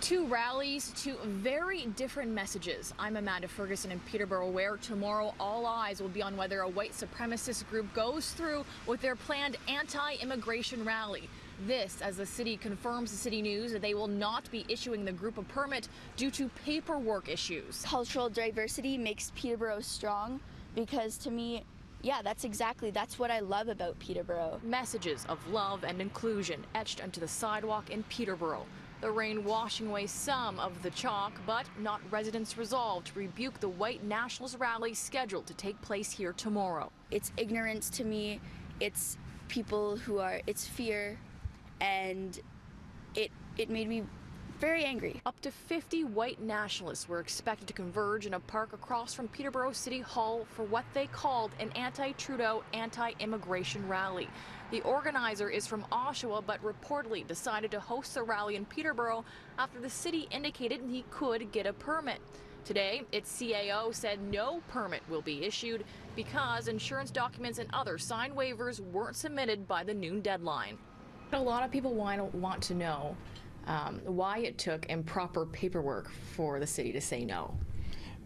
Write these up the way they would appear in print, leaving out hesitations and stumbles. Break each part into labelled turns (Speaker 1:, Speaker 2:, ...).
Speaker 1: Two rallies, two very different messages. I'm Amanda Ferguson in Peterborough, where tomorrow all eyes will be on whether a white supremacist group goes through with their planned anti-immigration rally. This as the city confirms to CityNews that they will not be issuing the group a permit due to paperwork issues.
Speaker 2: Cultural diversity makes Peterborough strong because to me, that's what I love about Peterborough.
Speaker 1: Messages of love and inclusion etched onto the sidewalk in Peterborough. The rain washing away some of the chalk, but not residents resolved to rebuke the white nationalist rally scheduled to take place here tomorrow.
Speaker 2: It's ignorance to me, it's it's fear, and it made me very angry.
Speaker 1: Up to 50 white nationalists were expected to converge in a park across from Peterborough City Hall for what they called an anti-Trudeau, anti-immigration rally. The organizer is from Oshawa, but reportedly decided to host the rally in Peterborough after the city indicated he could get a permit. Today, its CAO said no permit will be issued because insurance documents and other signed waivers weren't submitted by the noon deadline. A lot of people want to know why it took improper paperwork for the city to say no.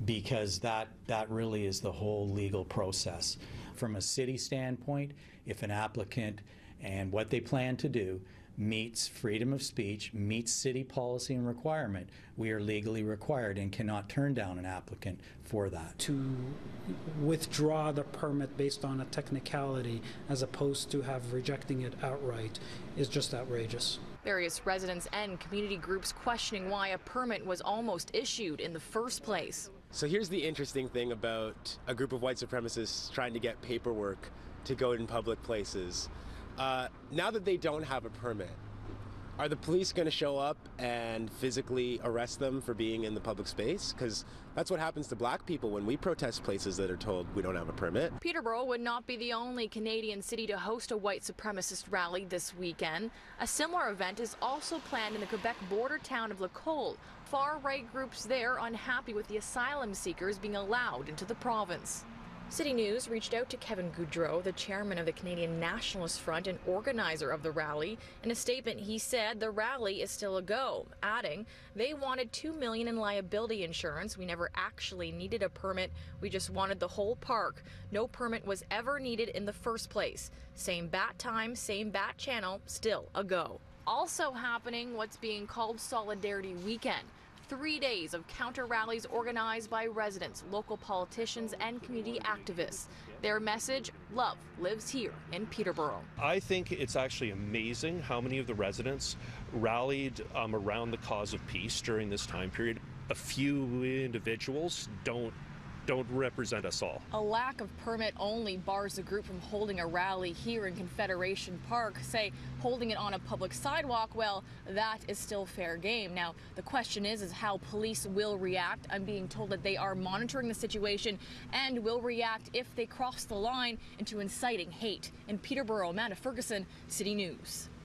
Speaker 3: Because that really is the whole legal process. From a city standpoint, if an applicant and what they plan to do meets freedom of speech, meets city policy and requirement, we are legally required and cannot turn down an applicant for that.
Speaker 4: To withdraw the permit based on a technicality as opposed to rejecting it outright is just outrageous.
Speaker 1: Various residents and community groups questioning why a permit was almost issued in the first place.
Speaker 5: So here's the interesting thing about a group of white supremacists trying to get paperwork to go in public places. Now that they don't have a permit, are the police going to show up and physically arrest them for being in the public space? Because that's what happens to black people when we protest places that are told we don't have a permit.
Speaker 1: Peterborough would not be the only Canadian city to host a white supremacist rally this weekend. A similar event is also planned in the Quebec border town of Lacolle. Far-right groups there unhappy with the asylum seekers being allowed into the province. CityNews reached out to Kevin Goudreau, the chairman of the Canadian Nationalist Front and organizer of the rally. In a statement, he said the rally is still a go, adding, they wanted $2 million in liability insurance. We never actually needed a permit. We just wanted the whole park. No permit was ever needed in the first place. Same bat time, same bat channel, still a go. Also happening, what's being called Solidarity Weekend. 3 days of counter rallies organized by residents, local politicians, and community activists. Their message, love lives here in Peterborough.
Speaker 6: I think it's actually amazing how many of the residents rallied around the cause of peace during this time period. A few individuals don't represent us all.
Speaker 1: A lack of permit only bars the group from holding a rally here in Confederation Park. Say, holding it on a public sidewalk, well, that is still fair game. Now, the question is how police will react. I'm being told that they are monitoring the situation and will react if they cross the line into inciting hate. In Peterborough, Amanda Ferguson, CityNews.